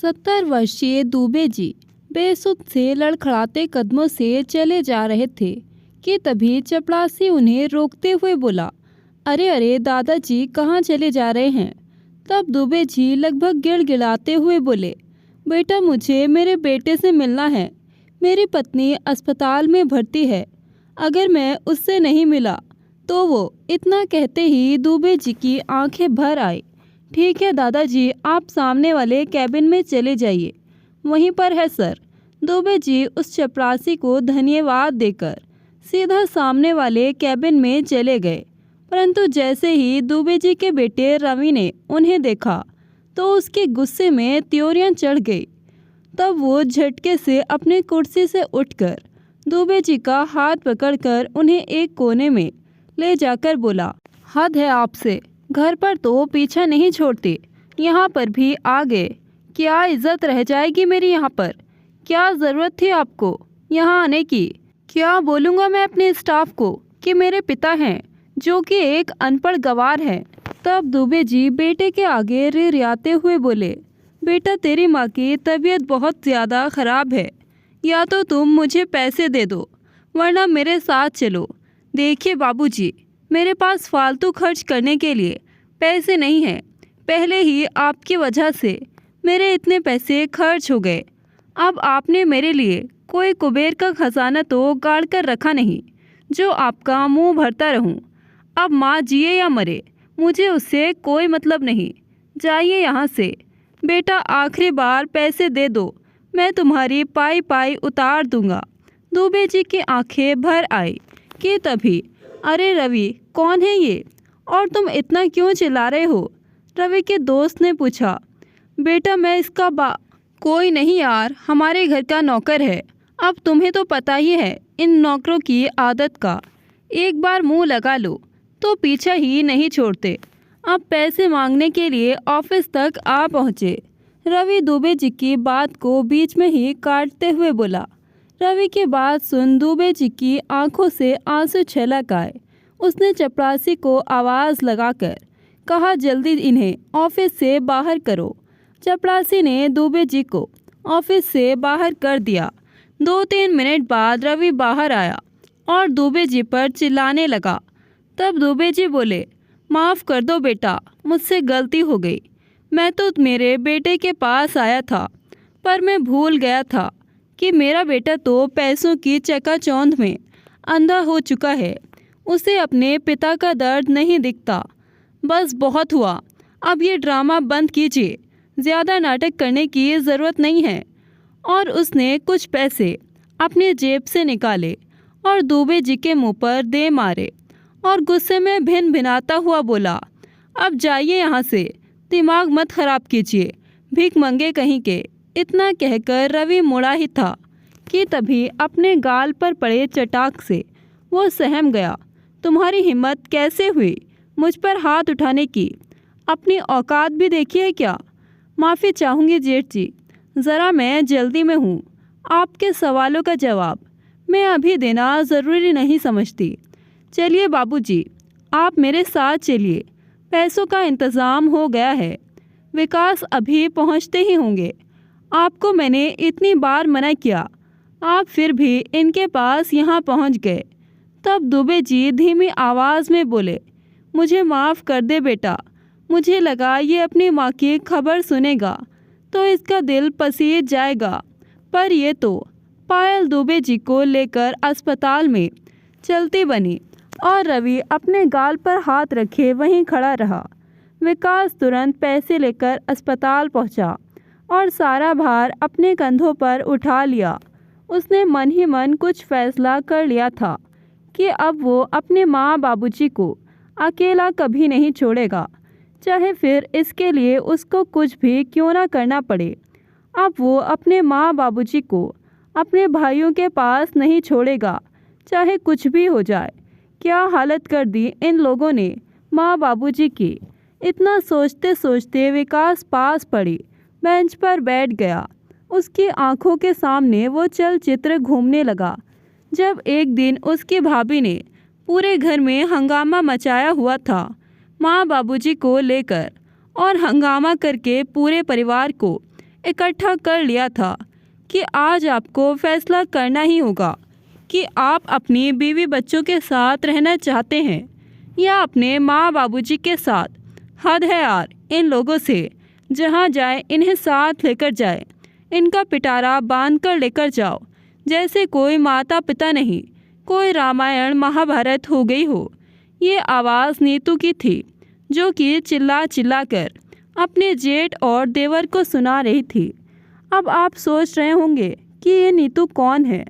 70 वर्षीय दुबे जी बेसुध से लड़खड़ाते कदमों से चले जा रहे थे कि तभी चपड़ासी उन्हें रोकते हुए बोला, अरे अरे दादाजी कहाँ चले जा रहे हैं। तब दुबे जी लगभग गिड़गिड़ाते हुए बोले, बेटा मुझे मेरे बेटे से मिलना है। मेरी पत्नी अस्पताल में भर्ती है। अगर मैं उससे नहीं मिला तो वो। इतना कहते ही दुबे जी की आंखें भर आई। ठीक है दादाजी, आप सामने वाले कैबिन में चले जाइए, वहीं पर है सर। दुबे जी उस चपरासी को धन्यवाद देकर सीधा सामने वाले कैबिन में चले गए। परंतु जैसे ही दुबे जी के बेटे रवि ने उन्हें देखा तो उसके गुस्से में त्योरियां चढ़ गई। तब वो झटके से अपनी कुर्सी से उठकर दुबे जी का हाथ पकड़कर उन्हें एक कोने में ले जाकर बोला, हद है आपसे। घर पर तो पीछा नहीं छोड़ते, यहाँ पर भी आ गए। क्या इज्जत रह जाएगी मेरी यहाँ पर? क्या ज़रूरत थी आपको यहाँ आने की? क्या बोलूँगा मैं अपने स्टाफ को कि मेरे पिता हैं जो कि एक अनपढ़ गवार है। तब दुबे जी बेटे के आगे रिरियाते हुए बोले, बेटा तेरी माँ की तबीयत बहुत ज़्यादा ख़राब है। या तो तुम मुझे पैसे दे दो वरना मेरे साथ चलो। देखिए बाबूजी, मेरे पास फालतू खर्च करने के लिए पैसे नहीं हैं। पहले ही आपकी वजह से मेरे इतने पैसे खर्च हो गए। अब आपने मेरे लिए कोई कुबेर का खजाना तो गाड़ कर रखा नहीं जो आपका मुंह भरता रहूं। अब माँ जिए या मरे, मुझे उससे कोई मतलब नहीं। जाइए यहाँ से। बेटा आखिरी बार पैसे दे दो, मैं तुम्हारी पाई पाई उतार दूंगा। दुबे जी की आंखें भर आई कि तभी, अरे रवि कौन है ये और तुम इतना क्यों चिल्ला रहे हो? रवि के दोस्त ने पूछा। बेटा मैं इसका कोई नहीं यार, हमारे घर का नौकर है। अब तुम्हें तो पता ही है इन नौकरों की आदत का। एक बार मुंह लगा लो तो पीछा ही नहीं छोड़ते। अब पैसे मांगने के लिए ऑफिस तक आ पहुँचे। रवि दुबे जी की बात को बीच में ही काटते हुए बोला। रवि की बात सुन दुबे जी की आंखों से आंसू छलक आए। उसने चपरासी को आवाज़ लगाकर कहा, जल्दी इन्हें ऑफिस से बाहर करो। चपरासी ने दुबे जी को ऑफिस से बाहर कर दिया। 2-3 मिनट बाद रवि बाहर आया और दुबे जी पर चिल्लाने लगा। तब दुबे जी बोले, माफ़ कर दो बेटा, मुझसे गलती हो गई। मैं तो मेरे बेटे के पास आया था पर मैं भूल गया था कि मेरा बेटा तो पैसों की चकाचौंध में अंधा हो चुका है। उसे अपने पिता का दर्द नहीं दिखता। बस बहुत हुआ, अब ये ड्रामा बंद कीजिए। ज़्यादा नाटक करने की ज़रूरत नहीं है। और उसने कुछ पैसे अपनी जेब से निकाले और दुबे जी के मुंह पर दे मारे और गुस्से में भिन भिनाता हुआ बोला, अब जाइए यहाँ से, दिमाग मत खराब कीजिए, भीख मंगे कहीं के। इतना कहकर रवि मुड़ा ही था कि तभी अपने गाल पर पड़े चटाक से वो सहम गया। तुम्हारी हिम्मत कैसे हुई मुझ पर हाथ उठाने की? अपनी औकात भी देखी है क्या? माफ़ी चाहूँगी जेठ जी, ज़रा मैं जल्दी में हूँ। आपके सवालों का जवाब मैं अभी देना ज़रूरी नहीं समझती। चलिए बाबूजी, आप मेरे साथ चलिए, पैसों का इंतज़ाम हो गया है। विकास अभी पहुँचते ही होंगे। आपको मैंने इतनी बार मना किया, आप फिर भी इनके पास यहाँ पहुँच गए। तब दुबे जी धीमी आवाज़ में बोले, मुझे माफ़ कर दे बेटा। मुझे लगा ये अपनी माँ की खबर सुनेगा तो इसका दिल पसीज जाएगा, पर ये तो। पायल दुबे जी को लेकर अस्पताल में चलती बनी और रवि अपने गाल पर हाथ रखे वहीं खड़ा रहा। विकास तुरंत पैसे लेकर अस्पताल पहुंचा और सारा भार अपने कंधों पर उठा लिया। उसने मन ही मन कुछ फैसला कर लिया था कि अब वो अपने माँ बाबूजी को अकेला कभी नहीं छोड़ेगा, चाहे फिर इसके लिए उसको कुछ भी क्यों ना करना पड़े। अब वो अपने माँ बाबूजी को अपने भाइयों के पास नहीं छोड़ेगा, चाहे कुछ भी हो जाए। क्या हालत कर दी इन लोगों ने माँ बाबूजी की। इतना सोचते सोचते विकास पास पड़ी बेंच पर बैठ गया। उसकी आंखों के सामने वो चलचित्र घूमने लगा। जब एक दिन उसकी भाभी ने पूरे घर में हंगामा मचाया हुआ था माँ बाबूजी को लेकर, और हंगामा करके पूरे परिवार को इकट्ठा कर लिया था कि आज आपको फैसला करना ही होगा कि आप अपनी बीवी बच्चों के साथ रहना चाहते हैं या अपने माँ बाबूजी के साथ। हद है यार इन लोगों से। जहाँ जाए इन्हें साथ लेकर जाए, इनका पिटारा बांध कर लेकर जाओ जैसे कोई माता पिता नहीं, कोई रामायण महाभारत हो गई हो। ये आवाज़ नीतू की थी, जो कि चिल्ला चिल्ला कर अपने जेठ और देवर को सुना रही थी। अब आप सोच रहे होंगे कि ये नीतू कौन है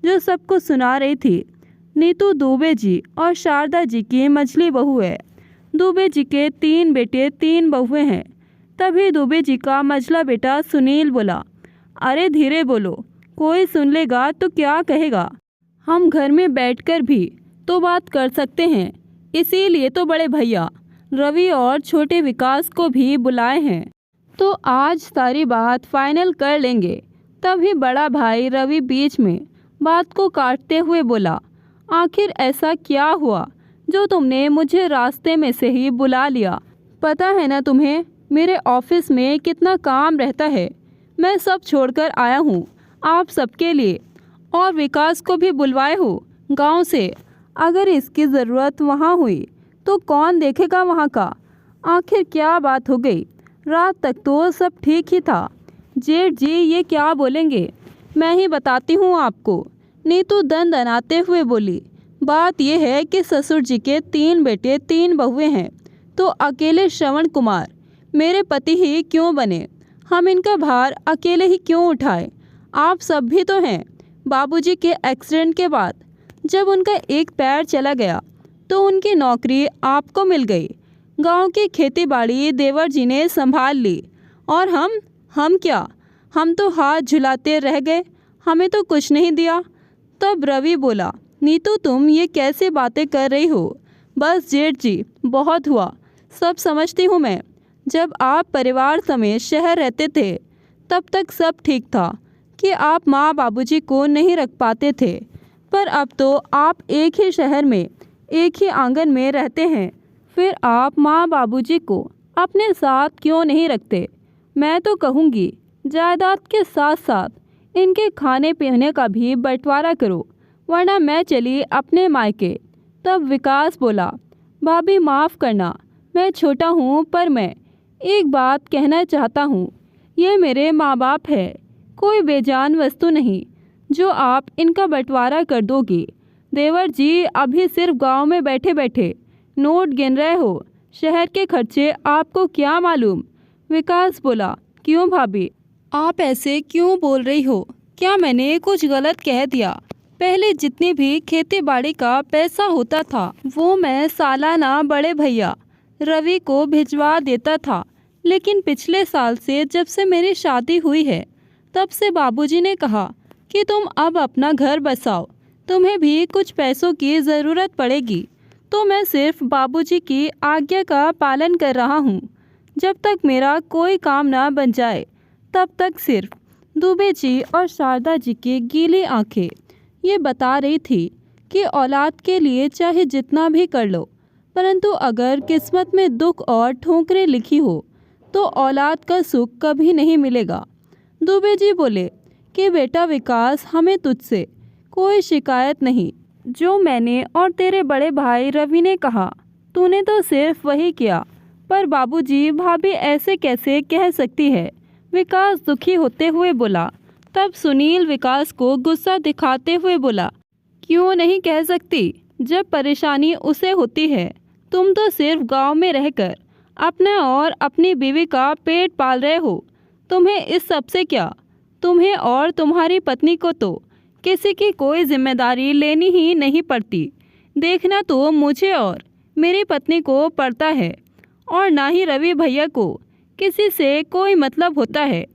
जो सबको सुना रही थी। नीतू दुबे जी और शारदा जी की मझली बहू है। दुबे जी के 3 बेटे 3 बहुएं हैं। तभी दुबे जी का मझला बेटा सुनील बोला, अरे धीरे बोलो, कोई सुन लेगा तो क्या कहेगा। हम घर में बैठकर भी तो बात कर सकते हैं, इसीलिए तो बड़े भैया रवि और छोटे विकास को भी बुलाए हैं। तो आज सारी बात फाइनल कर लेंगे। तभी बड़ा भाई रवि बीच में बात को काटते हुए बोला, आखिर ऐसा क्या हुआ जो तुमने मुझे रास्ते में से ही बुला लिया। पता है ना तुम्हें मेरे ऑफिस में कितना काम रहता है। मैं सब छोड़कर आया हूँ आप सबके लिए, और विकास को भी बुलवाए हो गांव से। अगर इसकी ज़रूरत वहाँ हुई तो कौन देखेगा वहाँ का। आखिर क्या बात हो गई। रात तक तो सब ठीक ही था। जेठ जी ये क्या बोलेंगे, मैं ही बताती हूँ आपको। नीतू दनाते हुए बोली, बात यह है कि ससुर जी के 3 बेटे 3 बहुएं हैं, तो अकेले श्रवण कुमार मेरे पति ही क्यों बने। हम इनका भार अकेले ही क्यों उठाए। आप सब भी तो हैं। बाबूजी के एक्सीडेंट के बाद जब उनका एक पैर चला गया तो उनकी नौकरी आपको मिल गई। गांव की खेती बाड़ी देवर जी ने संभाल ली, और हम क्या, हम तो हाथ झुलाते रह गए, हमें तो कुछ नहीं दिया। तब रवि बोला, नीतू तुम ये कैसे बातें कर रही हो। बस जेठ जी बहुत हुआ, सब समझती हूँ मैं। जब आप परिवार समेत शहर रहते थे तब तक सब ठीक था कि आप माँ बाबूजी को नहीं रख पाते थे, पर अब तो आप एक ही शहर में एक ही आंगन में रहते हैं, फिर आप माँ बाबूजी को अपने साथ क्यों नहीं रखते। मैं तो कहूँगी जायदाद के साथ साथ इनके खाने पीने का भी बंटवारा करो, वरना मैं चली अपने मायके। तब विकास बोला, भाभी माफ़ करना, मैं छोटा हूँ पर मैं एक बात कहना चाहता हूँ। ये मेरे माँ बाप है, कोई बेजान वस्तु नहीं जो आप इनका बंटवारा कर दोगी। देवर जी अभी सिर्फ गांव में बैठे बैठे नोट गिन रहे हो, शहर के खर्चे आपको क्या मालूम। विकास बोला, क्यों भाभी आप ऐसे क्यों बोल रही हो। क्या मैंने कुछ गलत कह दिया। पहले जितनी भी खेती बाड़ी का पैसा होता था वो मैं सालाना बड़े भैया रवि को भिजवा देता था, लेकिन पिछले साल से जब से मेरी शादी हुई है तब से बाबूजी ने कहा कि तुम अब अपना घर बसाओ, तुम्हें भी कुछ पैसों की ज़रूरत पड़ेगी, तो मैं सिर्फ बाबूजी की आज्ञा का पालन कर रहा हूँ। जब तक मेरा कोई काम ना बन जाए तब तक सिर्फ दुबे जी और शारदा जी की गीली आंखें ये बता रही थी कि औलाद के लिए चाहे जितना भी कर लो, परंतु अगर किस्मत में दुख और ठोकरें लिखी हो तो औलाद का सुख कभी नहीं मिलेगा। दुबे जी बोले कि बेटा विकास, हमें तुझसे कोई शिकायत नहीं। जो मैंने और तेरे बड़े भाई रवि ने कहा तूने तो सिर्फ वही किया, पर बाबूजी भाभी ऐसे कैसे कह सकती है। विकास दुखी होते हुए बोला। तब सुनील विकास को गुस्सा दिखाते हुए बोला, क्यों नहीं कह सकती, जब परेशानी उसे होती है। तुम तो सिर्फ गांव में रहकर अपना और अपनी बीवी का पेट पाल रहे हो, तुम्हें इस सब से क्या। तुम्हें और तुम्हारी पत्नी को तो किसी की कोई जिम्मेदारी लेनी ही नहीं पड़ती। देखना तो मुझे और मेरी पत्नी को पड़ता है, और ना ही रवि भैया को किसी से कोई मतलब होता है।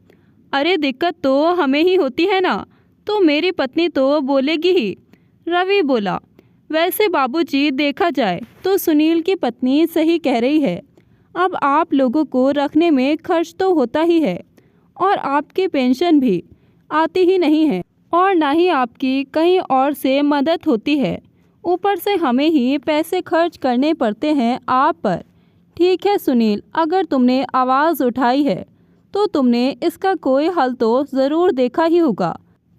अरे दिक्कत तो हमें ही होती है ना, तो मेरी पत्नी तो बोलेगी ही। रवि बोला, वैसे बाबूजी देखा जाए तो सुनील की पत्नी सही कह रही है। अब आप लोगों को रखने में खर्च तो होता ही है, और आपकी पेंशन भी आती ही नहीं है, और ना ही आपकी कहीं और से मदद होती है। ऊपर से हमें ही पैसे खर्च करने पड़ते हैं आप पर। ठीक है सुनील, अगर तुमने आवाज़ उठाई है तो तुमने इसका कोई हल तो ज़रूर देखा ही होगा।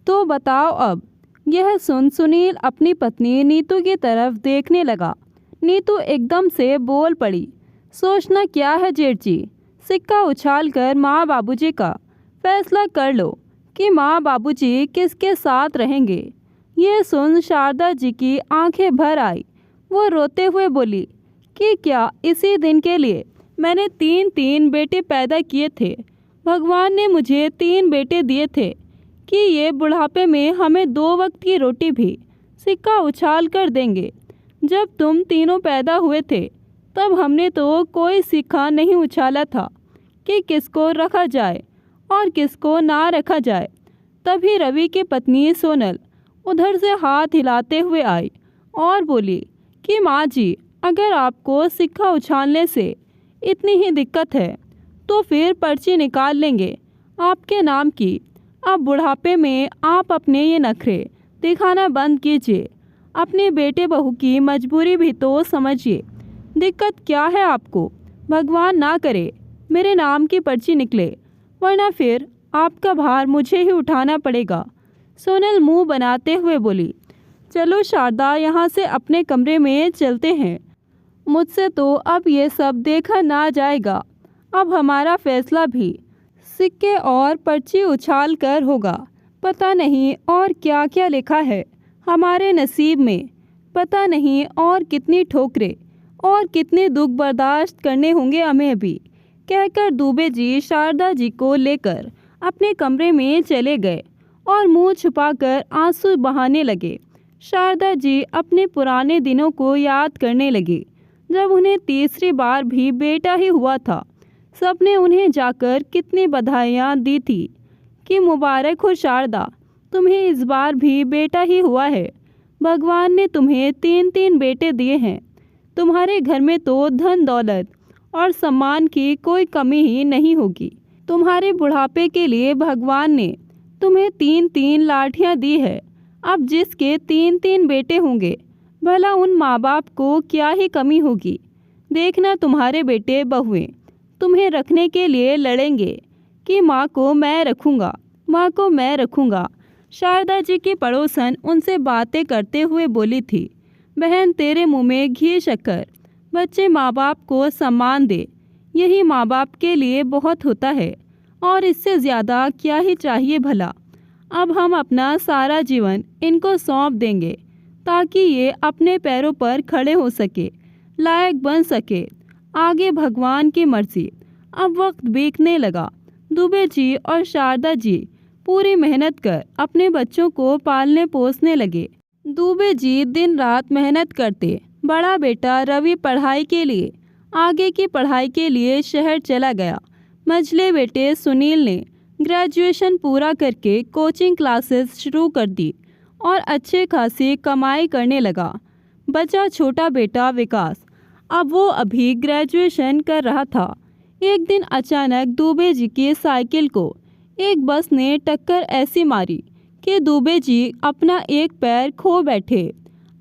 तो बताओ अब। यह सुन सुनील अपनी पत्नी नीतू की तरफ देखने लगा। नीतू एकदम से बोल पड़ी, सोचना क्या है जेठ जी, सिक्का उछाल कर माँ बाबूजी का फैसला कर लो कि माँ बाबूजी किसके साथ रहेंगे। ये सुन शारदा जी की आंखें भर आई। वो रोते हुए बोली कि क्या इसी दिन के लिए मैंने 3 बेटे पैदा किए थे। भगवान ने मुझे 3 बेटे दिए थे कि ये बुढ़ापे में हमें 2 वक्त की रोटी भी सिक्का उछाल कर देंगे। जब तुम तीनों पैदा हुए थे तब हमने तो कोई सिक्का नहीं उछाला था कि किसको रखा जाए और किसको ना रखा जाए। तभी रवि की पत्नी सोनल उधर से हाथ हिलाते हुए आई और बोली कि माँ जी, अगर आपको सिक्का उछालने से इतनी ही दिक्कत है तो फिर पर्ची निकाल लेंगे आपके नाम की। अब बुढ़ापे में आप अपने ये नखरे दिखाना बंद कीजिए। अपने बेटे बहू की मजबूरी भी तो समझिए। दिक्कत क्या है आपको? भगवान ना करे मेरे नाम की पर्ची निकले, वरना फिर आपका भार मुझे ही उठाना पड़ेगा। सोनल मुंह बनाते हुए बोली, चलो शारदा, यहाँ से अपने कमरे में चलते हैं। मुझसे तो अब ये सब देखा ना जाएगा। अब हमारा फैसला भी सिक्के और पर्ची उछाल कर होगा। पता नहीं और क्या क्या लिखा है हमारे नसीब में। पता नहीं और कितनी ठोकरें और कितने दुख बर्दाश्त करने होंगे हमें अभी। कहकर दुबे जी शारदा जी को लेकर अपने कमरे में चले गए और मुंह छुपाकर आंसू बहाने लगे। शारदा जी अपने पुराने दिनों को याद करने लगी, जब उन्हें तीसरी बार भी बेटा ही हुआ था। सबने उन्हें जाकर कितनी बधाइयाँ दी थी कि मुबारक हो शारदा, तुम्हें इस बार भी बेटा ही हुआ है। भगवान ने तुम्हें 3 बेटे दिए हैं। तुम्हारे घर में तो धन दौलत और सम्मान की कोई कमी ही नहीं होगी। तुम्हारे बुढ़ापे के लिए भगवान ने तुम्हें 3 लाठियाँ दी है। अब जिसके 3 बेटे होंगे, भला उन माँ बाप को क्या ही कमी होगी। देखना तुम्हारे बेटे बहुएं तुम्हें रखने के लिए लड़ेंगे कि माँ को मैं रखूँगा, माँ को मैं रखूँगा। शारदा जी की पड़ोसन उनसे बातें करते हुए बोली थी, बहन तेरे मुँह में घी शक्कर। बच्चे माँ बाप को सम्मान दे, यही माँ बाप के लिए बहुत होता है और इससे ज़्यादा क्या ही चाहिए भला। अब हम अपना सारा जीवन इनको सौंप देंगे ताकि ये अपने पैरों पर खड़े हो सके, लायक बन सके। आगे भगवान की मर्जी। अब वक्त बीतने लगा। दुबे जी और शारदा जी पूरी मेहनत कर अपने बच्चों को पालने पोसने लगे। दुबे जी दिन रात मेहनत करते। बड़ा बेटा रवि पढ़ाई के लिए, आगे की पढ़ाई के लिए शहर चला गया। मझले बेटे सुनील ने ग्रेजुएशन पूरा करके कोचिंग क्लासेस शुरू कर दी और अच्छे खासी कमाई करने लगा। बचा छोटा बेटा विकास। अब वो अभी ग्रेजुएशन कर रहा था। एक दिन अचानक दुबे जी की साइकिल को एक बस ने टक्कर ऐसी मारी कि दुबे जी अपना एक पैर खो बैठे।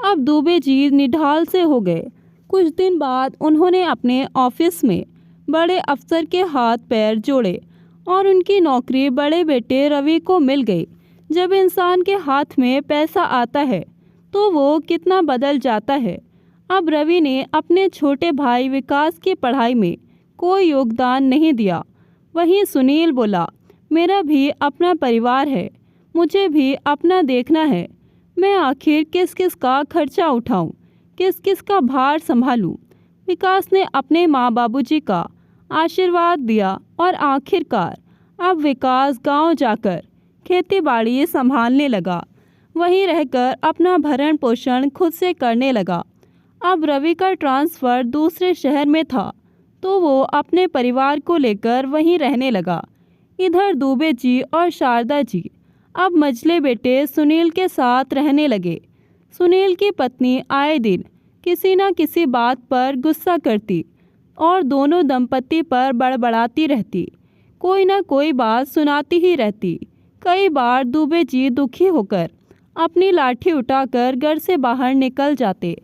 अब दुबे जी निढाल से हो गए। कुछ दिन बाद उन्होंने अपने ऑफिस में बड़े अफसर के हाथ पैर जोड़े और उनकी नौकरी बड़े बेटे रवि को मिल गई। जब इंसान के हाथ में पैसा आता है तो वो कितना बदल जाता है। अब रवि ने अपने छोटे भाई विकास की पढ़ाई में कोई योगदान नहीं दिया। वहीं सुनील बोला, मेरा भी अपना परिवार है, मुझे भी अपना देखना है। मैं आखिर किस किस का खर्चा उठाऊं, किस किस का भार संभालूं। विकास ने अपने माँ बाबूजी का आशीर्वाद दिया और आखिरकार अब विकास गांव जाकर खेती बाड़ी संभालने लगा। वहीं रहकर अपना भरण पोषण खुद से करने लगा। अब रवि का ट्रांसफ़र दूसरे शहर में था तो वो अपने परिवार को लेकर वहीं रहने लगा। इधर दुबे जी और शारदा जी अब मझले बेटे सुनील के साथ रहने लगे। सुनील की पत्नी आए दिन किसी न किसी बात पर गुस्सा करती और दोनों दंपति पर बड़बड़ाती रहती, कोई ना कोई बात सुनाती ही रहती। कई बार दुबे जी दुखी होकर अपनी लाठी उठाकर घर से बाहर निकल जाते,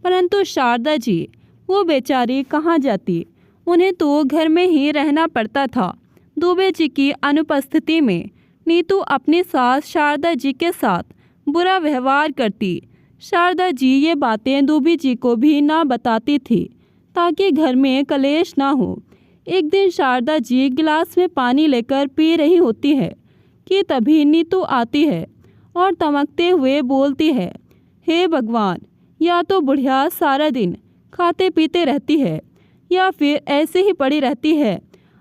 परंतु शारदा जी वो बेचारी कहाँ जाती, उन्हें तो घर में ही रहना पड़ता था। दुबे जी की अनुपस्थिति में नीतू अपनी सास शारदा जी के साथ बुरा व्यवहार करती। शारदा जी ये बातें दुबे जी को भी ना बताती थी ताकि घर में कलेश ना हो। एक दिन शारदा जी गिलास में पानी लेकर पी रही होती है कि तभी नीतू आती है और तमकते हुए बोलती है, हे भगवान, या तो बुढ़िया सारा दिन खाते पीते रहती है या फिर ऐसे ही पड़ी रहती है।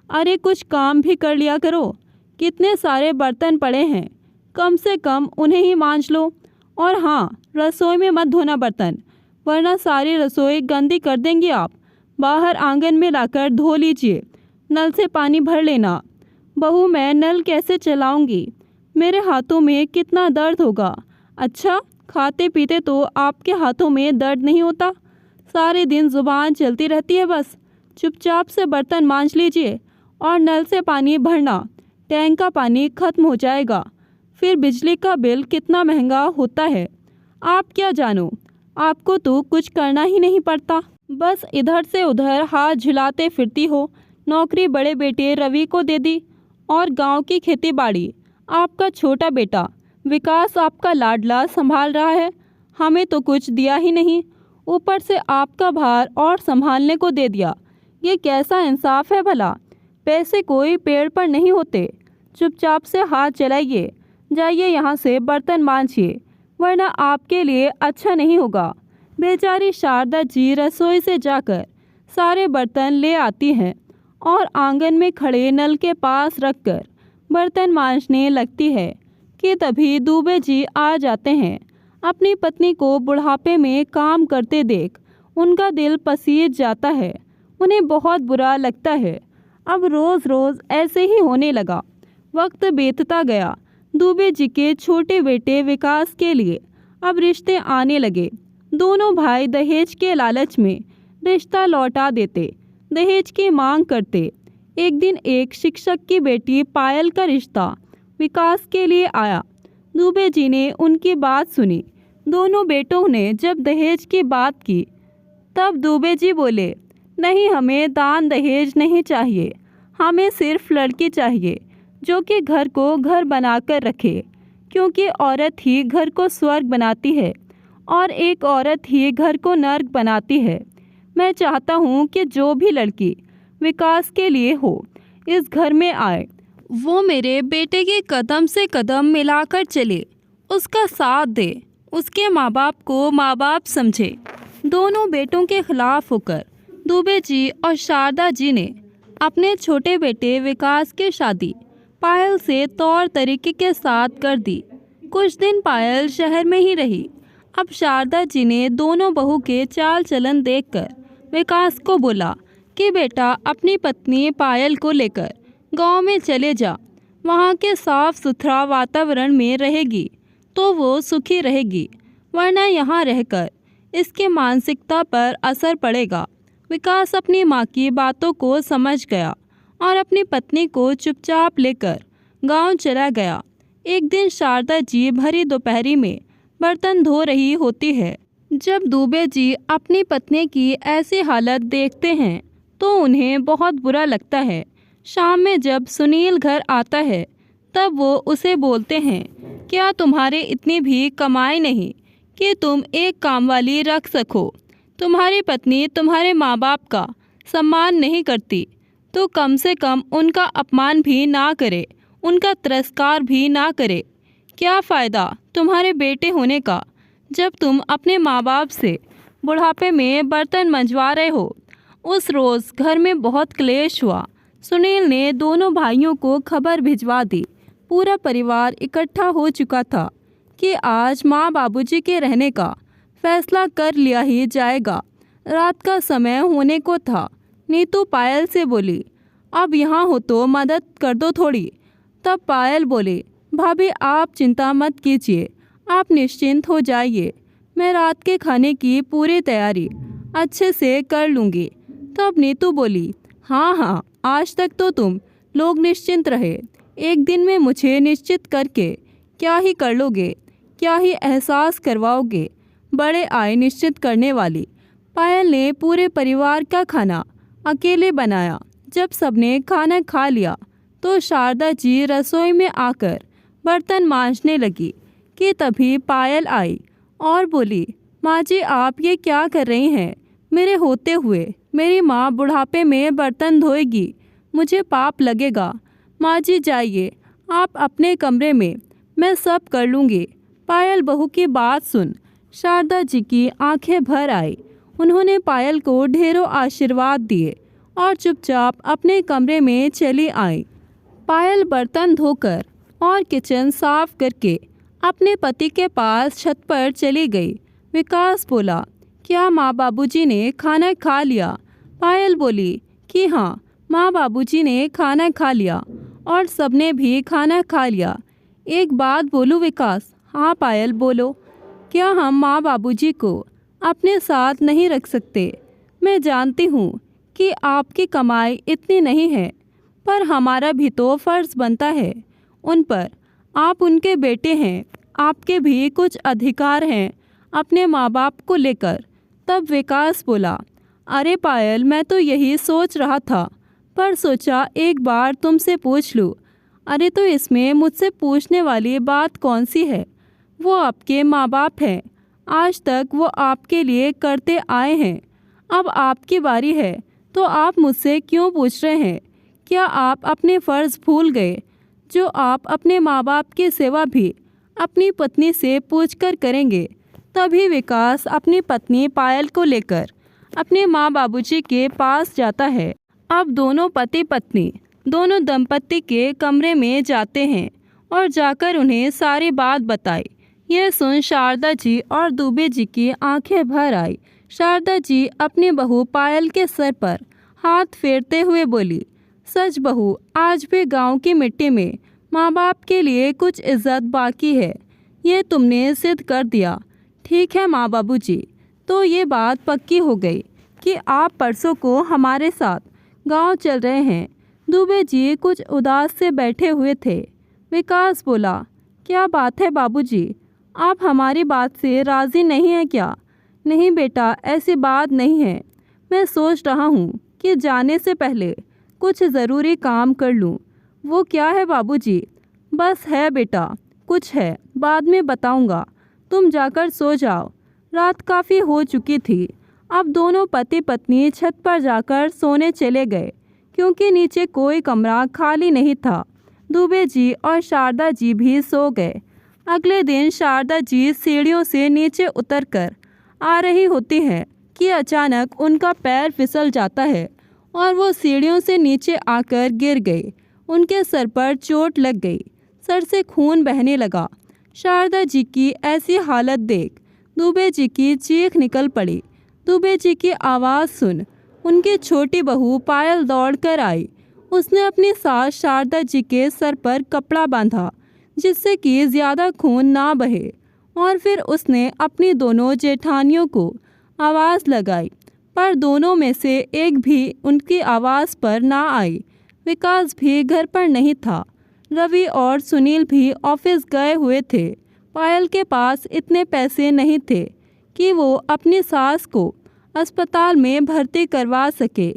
अरे कुछ काम भी कर लिया करो। कितने सारे बर्तन पड़े हैं, कम से कम उन्हें ही मांज लो। और हाँ, रसोई में मत धोना बर्तन, वरना सारी रसोई गंदी कर देंगी आप। बाहर आंगन में लाकर धो लीजिए। नल से पानी भर लेना। बहू, मैं नल कैसे चलाऊंगी? मेरे हाथों में कितना दर्द होगा। अच्छा, खाते पीते तो आपके हाथों में दर्द नहीं होता, सारे दिन ज़ुबान चलती रहती है बस। चुपचाप से बर्तन मांज लीजिए और नल से पानी भरना। टैंक का पानी खत्म हो जाएगा, फिर बिजली का बिल कितना महंगा होता है। आप क्या जानो, आपको तो कुछ करना ही नहीं पड़ता, बस इधर से उधर हाथ झुलाते फिरती हो। नौकरी बड़े बेटे रवि को दे दी और गांव की खेती बाड़ी आपका छोटा बेटा विकास आपका लाडला संभाल रहा है। हमें तो कुछ दिया ही नहीं, ऊपर से आपका भार और संभालने को दे दिया। ये कैसा इंसाफ है भला? पैसे कोई पेड़ पर नहीं होते। चुपचाप से हाथ चलाइए, जाइए यहाँ से बर्तन मांजिए, वरना आपके लिए अच्छा नहीं होगा। बेचारी शारदा जी रसोई से जाकर सारे बर्तन ले आती हैं और आंगन में खड़े नल के पास रखकर बर्तन मांजने लगती है कि तभी दुबे जी आ जाते हैं। अपनी पत्नी को बुढ़ापे में काम करते देख उनका दिल पसीज जाता है। उन्हें बहुत बुरा लगता है। अब रोज़ रोज़ ऐसे ही होने लगा। वक्त बीतता गया। दुबे जी के छोटे बेटे विकास के लिए अब रिश्ते आने लगे। दोनों भाई दहेज के लालच में रिश्ता लौटा देते, दहेज की मांग करते। एक दिन एक शिक्षक की बेटी पायल का रिश्ता विकास के लिए आया। दुबे जी ने उनकी बात सुनी। दोनों बेटों ने जब दहेज की बात की तब दुबे जी बोले, नहीं, हमें दान दहेज नहीं चाहिए, हमें सिर्फ लड़की चाहिए जो कि घर को घर बनाकर रखे, क्योंकि औरत ही घर को स्वर्ग बनाती है और एक औरत ही घर को नर्क बनाती है। मैं चाहता हूँ कि जो भी लड़की विकास के लिए हो इस घर में आए, वो मेरे बेटे के कदम से कदम मिलाकर चले, उसका साथ दे, उसके माँ बाप को माँ बाप समझे। दोनों बेटों के खिलाफ होकर दुबे जी और शारदा जी ने अपने छोटे बेटे विकास की शादी पायल से तौर तरीके के साथ कर दी। कुछ दिन पायल शहर में ही रही। अब शारदा जी ने दोनों बहू के चाल चलन देखकर विकास को बोला कि बेटा, अपनी पत्नी पायल को लेकर गांव में चले जा। वहाँ के साफ सुथरा वातावरण में रहेगी तो वो सुखी रहेगी, वरना यहाँ रहकर इसके मानसिकता पर असर पड़ेगा। विकास अपनी माँ की बातों को समझ गया और अपनी पत्नी को चुपचाप लेकर गांव चला गया। एक दिन शारदा जी भरी दोपहरी में बर्तन धो रही होती है। जब दुबे जी अपनी पत्नी की ऐसी हालत देखते हैं तो उन्हें बहुत बुरा लगता है। शाम में जब सुनील घर आता है तब वो उसे बोलते हैं, क्या तुम्हारे इतनी भी कमाई नहीं कि तुम एक कामवाली रख सको? तुम्हारी पत्नी तुम्हारे माँ बाप का सम्मान नहीं करती तो कम से कम उनका अपमान भी ना करे, उनका तिरस्कार भी ना करे। क्या फ़ायदा तुम्हारे बेटे होने का जब तुम अपने माँ बाप से बुढ़ापे में बर्तन मंजवा रहे हो। उस रोज़ घर में बहुत क्लेश हुआ। सुनील ने दोनों भाइयों को खबर भिजवा दी। पूरा परिवार इकट्ठा हो चुका था कि आज माँ बाबूजी के रहने का फैसला कर लिया ही जाएगा। रात का समय होने को था। नीतू पायल से बोली, अब यहाँ हो तो मदद कर दो थोड़ी। तब पायल बोली, भाभी आप चिंता मत कीजिए, आप निश्चिंत हो जाइए, मैं रात के खाने की पूरी तैयारी अच्छे से कर लूँगी। तब नीतू बोली, हाँ हाँ, आज तक तो तुम लोग निश्चिंत रहे, एक दिन में मुझे निश्चित करके क्या ही कर लोगे, क्या ही एहसास करवाओगे। बड़े आए निश्चित करने वाली। पायल ने पूरे परिवार का खाना अकेले बनाया। जब सबने खाना खा लिया तो शारदा जी रसोई में आकर बर्तन मांजने लगी कि तभी पायल आई और बोली, माँ जी आप ये क्या कर रही हैं? मेरे होते हुए मेरी माँ बुढ़ापे में बर्तन धोएगी, मुझे पाप लगेगा। माँ जी जाइए आप अपने कमरे में, मैं सब कर लूँगी। पायल बहू की बात सुन शारदा जी की आंखें भर आई। उन्होंने पायल को ढेरों आशीर्वाद दिए और चुपचाप अपने कमरे में चली आई। पायल बर्तन धोकर और किचन साफ करके अपने पति के पास छत पर चली गई। विकास बोला, क्या माँ बाबूजी ने खाना खा लिया? पायल बोली कि हाँ, माँ बाबूजी ने खाना खा लिया और सबने भी खाना खा लिया। एक बात बोलूं विकास? हाँ पायल बोलो। क्या हम माँ बाबूजी को अपने साथ नहीं रख सकते? मैं जानती हूँ कि आपकी कमाई इतनी नहीं है, पर हमारा भी तो फ़र्ज़ बनता है उन पर। आप उनके बेटे हैं, आपके भी कुछ अधिकार हैं अपने माँ बाप को लेकर। तब विकास बोला, अरे पायल मैं तो यही सोच रहा था, पर सोचा एक बार तुमसे पूछ लूँ। अरे तो इसमें मुझसे पूछने वाली बात कौन सी है? वो आपके माँ बाप हैं, आज तक वो आपके लिए करते आए हैं। अब आपकी बारी है तो आप मुझसे क्यों पूछ रहे हैं? क्या आप अपने फ़र्ज़ भूल गए जो आप अपने माँ बाप की सेवा भी अपनी पत्नी से पूछकर करेंगे? तभी विकास अपनी पत्नी पायल को लेकर अपने माँ बाबूजी के पास जाता है। अब दोनों पति पत्नी दोनों दंपति के कमरे में जाते हैं और जाकर उन्हें सारी बात बताई। यह सुन शारदा जी और दुबे जी की आंखें भर आई। शारदा जी अपनी बहू पायल के सर पर हाथ फेरते हुए बोली, सच बहू, आज भी गांव की मिट्टी में माँ बाप के लिए कुछ इज्जत बाकी है, ये तुमने सिद्ध कर दिया। ठीक है माँ बाबूजी, तो ये बात पक्की हो गई कि आप परसों को हमारे साथ गांव चल रहे हैं। दुबे जी कुछ उदास से बैठे हुए थे। विकास बोला, क्या बात है बाबूजी, आप हमारी बात से राज़ी नहीं हैं क्या? नहीं बेटा, ऐसी बात नहीं है। मैं सोच रहा हूँ कि जाने से पहले कुछ ज़रूरी काम कर लूँ। वो क्या है बाबूजी? बस है बेटा, कुछ है, बाद में बताऊँगा, तुम जाकर सो जाओ। रात काफ़ी हो चुकी थी। अब दोनों पति पत्नी छत पर जाकर सोने चले गए, क्योंकि नीचे कोई कमरा खाली नहीं था। दुबे जी और शारदा जी भी सो गए। अगले दिन शारदा जी सीढ़ियों से नीचे उतरकर आ रही होती हैं कि अचानक उनका पैर फिसल जाता है और वो सीढ़ियों से नीचे आकर गिर गई। उनके सर पर चोट लग गई, सर से खून बहने लगा। शारदा जी की ऐसी हालत देख दुबे जी की चीख निकल पड़ी। दुबे जी की आवाज़ सुन उनकी छोटी बहू पायल दौड़कर आई। उसने अपनी सास शारदा जी के सर पर कपड़ा बांधा जिससे कि ज़्यादा खून ना बहे, और फिर उसने अपनी दोनों जेठानियों को आवाज़ लगाई, पर दोनों में से एक भी उनकी आवाज़ पर ना आई। विकास भी घर पर नहीं था। रवि और सुनील भी ऑफिस गए हुए थे। पायल के पास इतने पैसे नहीं थे कि वो अपनी सास को अस्पताल में भर्ती करवा सके।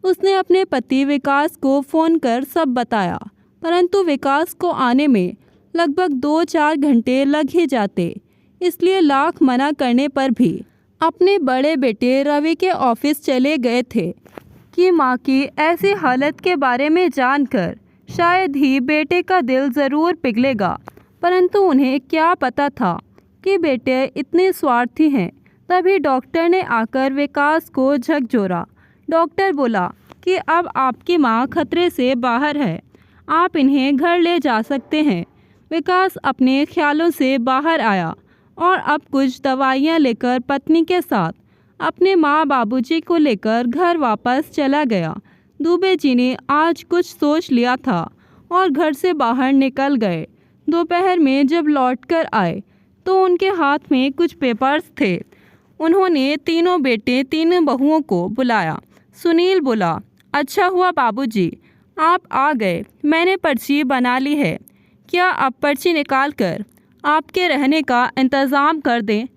उसने अपने पति विकास को फ़ोन कर सब बताया, परंतु विकास को आने में लगभग 2-4 घंटे लग ही जाते। इसलिए लाख मना करने पर भी अपने बड़े बेटे रवि के ऑफिस चले गए थे कि माँ की ऐसी हालत के बारे में जानकर शायद ही बेटे का दिल ज़रूर पिघलेगा। परंतु उन्हें क्या पता था कि बेटे इतने स्वार्थी हैं। तभी डॉक्टर ने आकर विकास को झकझोरा। डॉक्टर बोला कि अब आपकी माँ खतरे से बाहर है, आप इन्हें घर ले जा सकते हैं। विकास अपने ख्यालों से बाहर आया और अब कुछ दवाइयाँ लेकर पत्नी के साथ अपने माँ बाबूजी को लेकर घर वापस चला गया। दुबे जी ने आज कुछ सोच लिया था और घर से बाहर निकल गए। दोपहर में जब लौटकर आए तो उनके हाथ में कुछ पेपर्स थे। उन्होंने तीनों बेटे तीनों बहुओं को बुलाया। सुनील बोला, अच्छा हुआ बाबूजी आप आ गए, मैंने पर्ची बना ली है। क्या अब पर्ची निकाल कर आपके रहने का इंतज़ाम कर दें?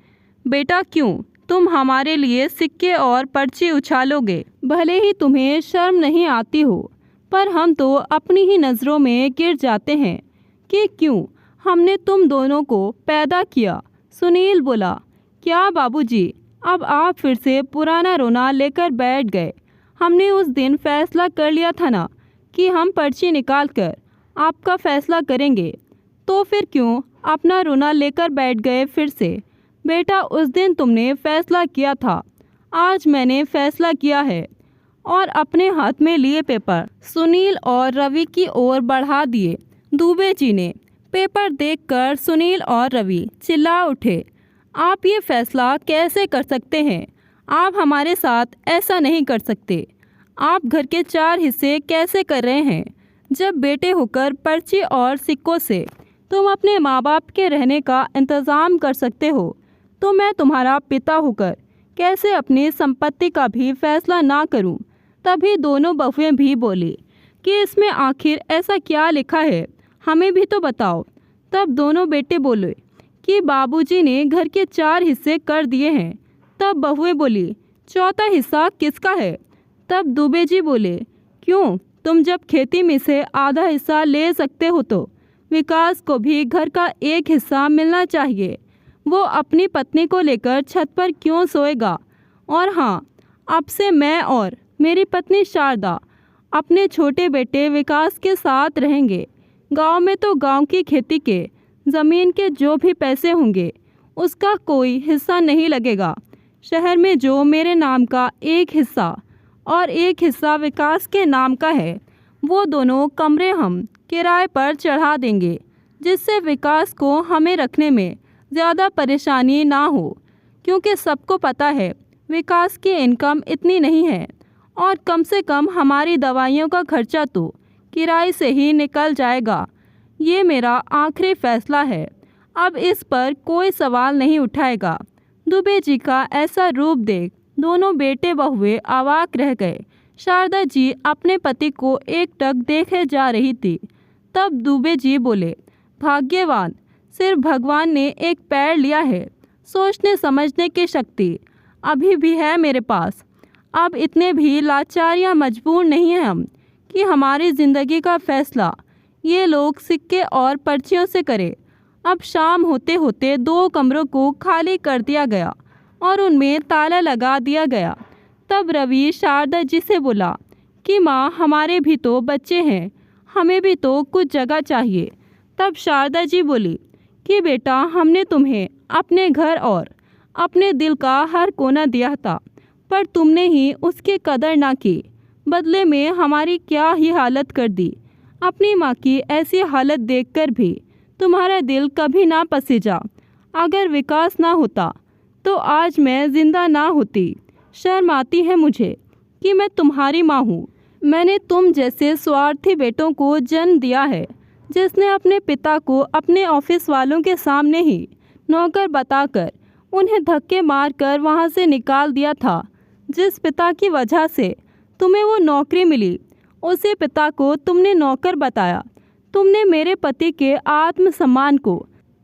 बेटा क्यों, तुम हमारे लिए सिक्के और पर्ची उछालोगे? भले ही तुम्हें शर्म नहीं आती हो, पर हम तो अपनी ही नज़रों में गिर जाते हैं कि क्यों हमने तुम दोनों को पैदा किया। सुनील बोला, क्या बाबूजी, अब आप फिर से पुराना रोना लेकर बैठ गए। हमने उस दिन फैसला कर लिया था ना कि हम पर्ची निकाल कर आपका फैसला करेंगे, तो फिर क्यों अपना रोना लेकर बैठ गए फिर से। बेटा, उस दिन तुमने फैसला किया था, आज मैंने फैसला किया है। और अपने हाथ में लिए पेपर सुनील और रवि की ओर बढ़ा दिए। दुबे जी ने पेपर देखकर सुनील और रवि चिल्ला उठे, आप ये फैसला कैसे कर सकते हैं? आप हमारे साथ ऐसा नहीं कर सकते। आप घर के 4 हिस्से कैसे कर रहे हैं? जब बेटे होकर पर्ची और सिक्कों से तुम अपने माँ बाप के रहने का इंतज़ाम कर सकते हो, तो मैं तुम्हारा पिता होकर कैसे अपनी संपत्ति का भी फैसला ना करूं? तभी दोनों बहुएं भी बोली कि इसमें आखिर ऐसा क्या लिखा है, हमें भी तो बताओ। तब दोनों बेटे बोले कि बाबूजी ने घर के 4 हिस्से कर दिए हैं। तब बहुएं बोली, चौथा हिस्सा किसका है? तब दुबे जी बोले, क्यों, तुम जब खेती में से आधा हिस्सा ले सकते हो तो विकास को भी घर का एक हिस्सा मिलना चाहिए। वो अपनी पत्नी को लेकर छत पर क्यों सोएगा? और हाँ, अब से मैं और मेरी पत्नी शारदा अपने छोटे बेटे विकास के साथ रहेंगे। गांव में तो गांव की खेती के ज़मीन के जो भी पैसे होंगे उसका कोई हिस्सा नहीं लगेगा। शहर में जो मेरे नाम का एक हिस्सा और एक हिस्सा विकास के नाम का है, वो दोनों कमरे हम किराए पर चढ़ा देंगे, जिससे विकास को हमें रखने में ज़्यादा परेशानी ना हो। क्योंकि सबको पता है विकास की इनकम इतनी नहीं है और कम से कम हमारी दवाइयों का खर्चा तो किराए से ही निकल जाएगा। ये मेरा आखिरी फैसला है, अब इस पर कोई सवाल नहीं उठाएगा। दुबे जी का ऐसा रूप देख दोनों बेटे बहुए अवाक रह गए। शारदा जी अपने पति को एकटक देखे जा रही थी। तब दुबे जी बोले, भाग्यवान, सिर्फ भगवान ने एक पैर लिया है। सोचने समझने की शक्ति अभी भी है मेरे पास। अब इतने भी लाचार या मजबूर नहीं हैं हम कि हमारी ज़िंदगी का फैसला ये लोग सिक्के और पर्चियों से करें। अब शाम होते होते 2 कमरों को खाली कर दिया गया और उनमें ताला लगा दिया गया। तब रवि शारदा जी से बोला कि माँ, हमारे भी तो बच्चे हैं, हमें भी तो कुछ जगह चाहिए। तब शारदा जी बोली कि बेटा, हमने तुम्हें अपने घर और अपने दिल का हर कोना दिया था, पर तुमने ही उसकी कदर ना की। बदले में हमारी क्या ही हालत कर दी। अपनी माँ की ऐसी हालत देखकर भी तुम्हारा दिल कभी ना पसीजा। अगर विकास ना होता तो आज मैं ज़िंदा ना होती। शर्म आती है मुझे कि मैं तुम्हारी माँ हूँ। मैंने तुम जैसे स्वार्थी बेटों को जन्म दिया है, जिसने अपने पिता को अपने ऑफिस वालों के सामने ही नौकर बताकर उन्हें धक्के मारकर वहाँ से निकाल दिया था। जिस पिता की वजह से तुम्हें वो नौकरी मिली, उसी पिता को तुमने नौकर बताया। तुमने मेरे पति के आत्मसम्मान को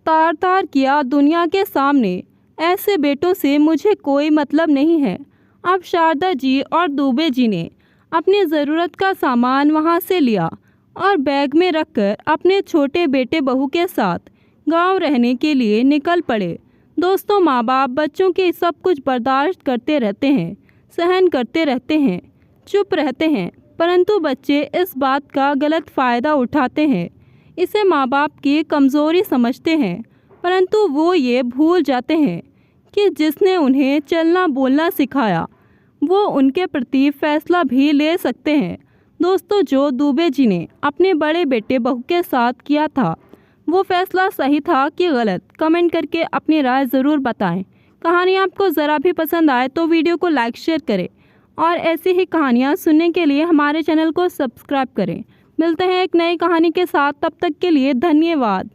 तार तार किया दुनिया के सामने। ऐसे बेटों से मुझे कोई मतलब नहीं है। अब शारदा जी और दुबे जी ने अपनी ज़रूरत का सामान वहाँ से लिया और बैग में रखकर अपने छोटे बेटे बहू के साथ गांव रहने के लिए निकल पड़े। दोस्तों, माँ बाप बच्चों के सब कुछ बर्दाश्त करते रहते हैं, सहन करते रहते हैं, चुप रहते हैं, परंतु बच्चे इस बात का गलत फ़ायदा उठाते हैं। इसे माँ बाप की कमज़ोरी समझते हैं, परंतु वो ये भूल जाते हैं कि जिसने उन्हें चलना बोलना सिखाया वो उनके प्रति फ़ैसला भी ले सकते हैं। दोस्तों, जो दुबे जी ने अपने बड़े बेटे बहू के साथ किया था, वो फ़ैसला सही था कि गलत? कमेंट करके अपनी राय ज़रूर बताएं। कहानी आपको ज़रा भी पसंद आए तो वीडियो को लाइक शेयर करें और ऐसी ही कहानियाँ सुनने के लिए हमारे चैनल को सब्सक्राइब करें। मिलते हैं एक नई कहानी के साथ, तब तक के लिए धन्यवाद।